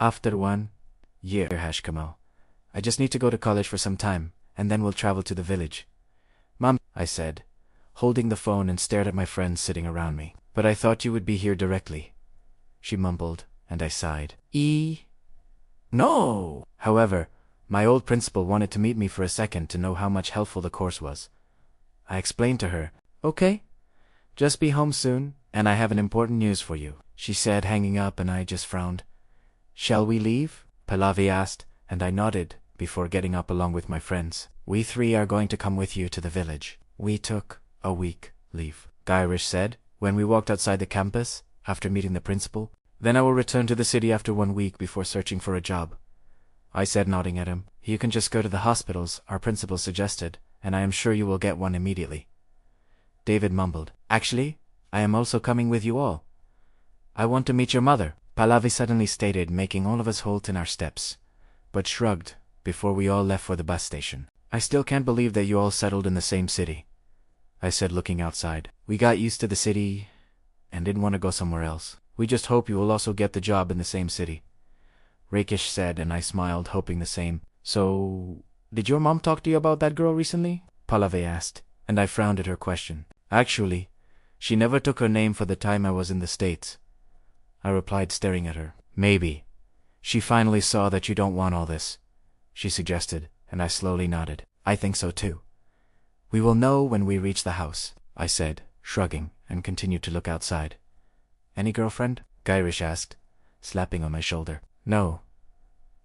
After 1 year, Kamal. I just need to go to college for some time, and then we'll travel to the village. Mom, I said, holding the phone and stared at my friends sitting around me. But I thought you would be here directly. She mumbled, and I sighed. No! However, my old principal wanted to meet me for a second to know how much helpful the course was. I explained to her, okay, just be home soon, and I have an important news for you, she said, hanging up, and I just frowned. Shall we leave? Pallavi asked, and I nodded before getting up along with my friends. We 3 are going to come with you to the village. We took a week leave, Girish said, when we walked outside the campus after meeting the principal. Then I will return to the city after 1 week before searching for a job, I said, nodding at him. You can just go to the hospitals, our principal suggested, and I am sure you will get one immediately. David mumbled. Actually, I am also coming with you all. I want to meet your mother, Pallavi suddenly stated, making all of us halt in our steps, but shrugged before we all left for the bus station. I still can't believe that you all settled in the same city, I said, looking outside. We got used to the city and didn't want to go somewhere else. We just hope you will also get the job in the same city, Rakesh said, and I smiled, hoping the same. So, did your mom talk to you about that girl recently? Pallavi asked, and I frowned at her question. Actually, she never took her name for the time I was in the States, I replied, staring at her. Maybe she finally saw that you don't want all this, she suggested, and I slowly nodded. I think so too. We will know when we reach the house, I said, shrugging, and continued to look outside. Any girlfriend? Girish asked, slapping on my shoulder. No,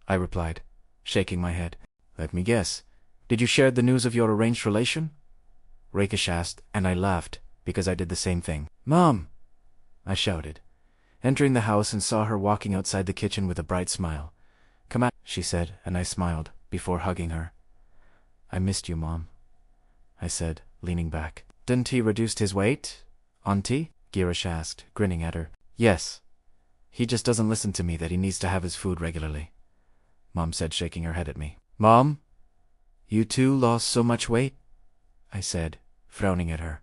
I replied, shaking my head. Let me guess. Did you share the news of your arranged relation? Rakesh asked, and I laughed because I did the same thing. Mom! I shouted, entering the house, and saw her walking outside the kitchen with a bright smile. Come out, she said, and I smiled before hugging her. I missed you, Mom, I said, leaning back. Didn't he reduce his weight, Auntie? Girish asked, grinning at her. Yes. He just doesn't listen to me that he needs to have his food regularly, Mom said, shaking her head at me. Mom, you too lost so much weight? I said, frowning at her.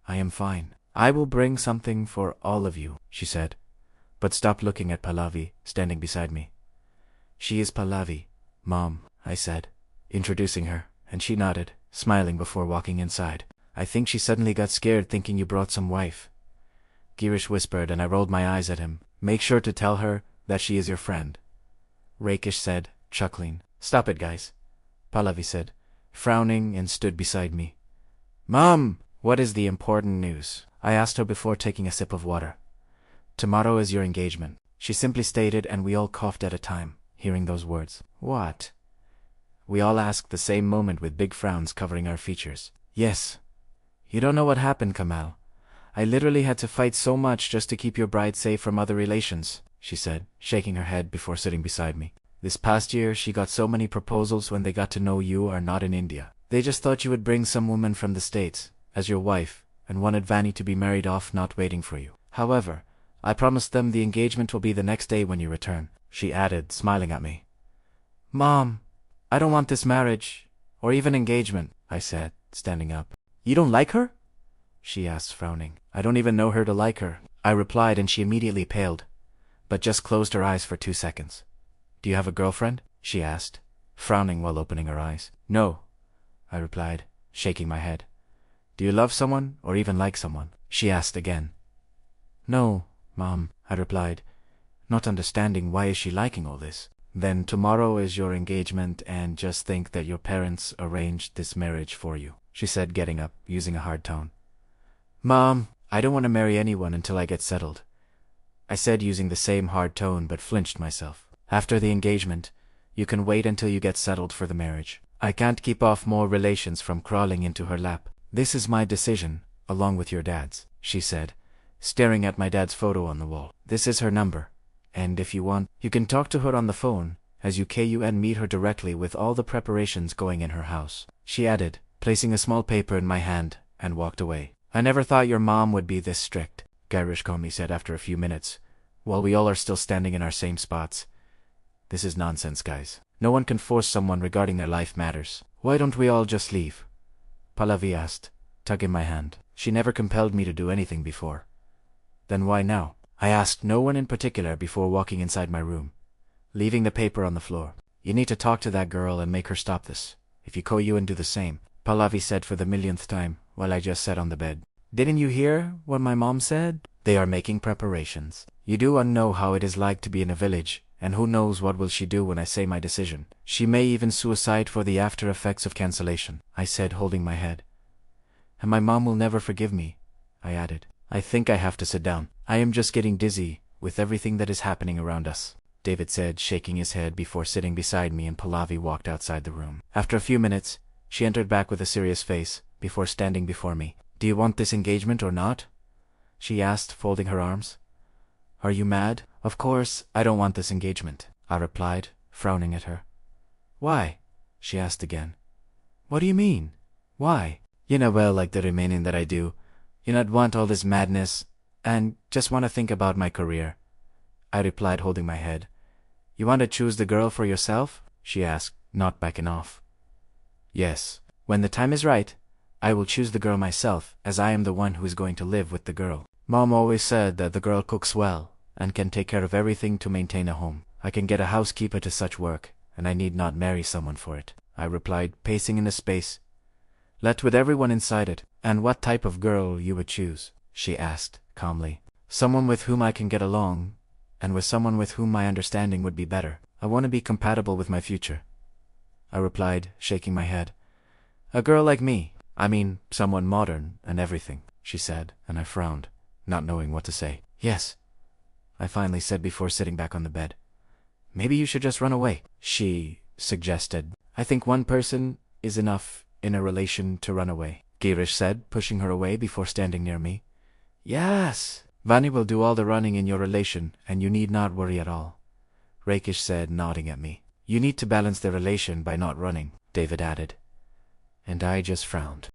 I am fine. I will bring something for all of you, she said, but stopped looking at Pallavi, standing beside me. She is Pallavi, Mom, I said, introducing her, and she nodded, smiling before walking inside. I think she suddenly got scared thinking you brought some wife, Girish whispered, and I rolled my eyes at him. Make sure to tell her that she is your friend, Rakesh said, chuckling. Stop it, guys, Pallavi said, frowning, and stood beside me. Mom, what is the important news? I asked her before taking a sip of water. Tomorrow is your engagement, she simply stated, and we all coughed at a time, hearing those words. What? We all asked the same moment with big frowns covering our features. Yes. You don't know what happened, Kamal. I literally had to fight so much just to keep your bride safe from other relations, she said, shaking her head before sitting beside me. This past year, she got so many proposals when they got to know you are not in India. They just thought you would bring some woman from the States as your wife and wanted Vani to be married off, not waiting for you. However, I promised them the engagement will be the next day when you return, she added, smiling at me. Mom, I don't want this marriage, or even engagement, I said, standing up. You don't like her? She asked, frowning. I don't even know her to like her, I replied, and she immediately paled, but just closed her eyes for 2 seconds. Do you have a girlfriend? She asked, frowning while opening her eyes. No, I replied, shaking my head. Do you love someone, or even like someone? She asked again. No, Mom, I replied, not understanding why is she liking all this. Then tomorrow is your engagement, and just think that your parents arranged this marriage for you, she said, getting up, using a hard tone. Mom, I don't want to marry anyone until I get settled, I said, using the same hard tone, but flinched myself. After the engagement, you can wait until you get settled for the marriage. I can't keep off more relations from crawling into her lap. This is my decision, along with your dad's, she said, staring at my dad's photo on the wall. This is her number, and if you want, you can talk to her on the phone, as you can meet her directly with all the preparations going in her house, she added, placing a small paper in my hand, and walked away. I never thought your mom would be this strict, Girish calmly said after a few minutes, while we all are still standing in our same spots. This is nonsense, guys. No one can force someone regarding their life matters. Why don't we all just leave? Pallavi asked, tugging my hand. She never compelled me to do anything before. Then why now? I asked no one in particular before walking inside my room. leaving the paper on the floor. You need to talk to that girl and make her stop this. If you call you and do the same, Pallavi said for the millionth time, while I just sat on the bed. Didn't you hear what my mom said? They are making preparations. You do know how it is like to be in a village, and who knows what will she do when I say my decision. She may even suicide for the after effects of cancellation, I said, holding my head. And my mom will never forgive me, I added. I think I have to sit down. I am just getting dizzy with everything that is happening around us, David said, shaking his head before sitting beside me, and Pallavi walked outside the room. After a few minutes, she entered back with a serious face, before standing before me. Do you want this engagement or not? She asked, folding her arms. Are you mad? Of course, I don't want this engagement, I replied, frowning at her. Why? She asked again. What do you mean? Why? You know well, like the remaining that I do. You not want all this madness, and just want to think about my career, I replied, holding my head. You want to choose the girl for yourself? She asked, not backing off. Yes. When the time is right, I will choose the girl myself, as I am the one who is going to live with the girl. Mom always said that the girl cooks well, and can take care of everything to maintain a home. I can get a housekeeper to such work, and I need not marry someone for it, I replied, pacing in a space let with everyone inside it. And what type of girl you would choose? She asked, calmly. Someone with whom I can get along, and with someone with whom my understanding would be better. I want to be compatible with my future, I replied, shaking my head. A girl like me. I mean, someone modern and everything, she said, and I frowned, not knowing what to say. Yes, I finally said before sitting back on the bed. Maybe you should just run away, she suggested. I think one person is enough in a relation to run away, Girish said, pushing her away before standing near me. Yes, Vani will do all the running in your relation, and you need not worry at all, Rakesh said, nodding at me. You need to balance the relation by not running, David added. And I just frowned.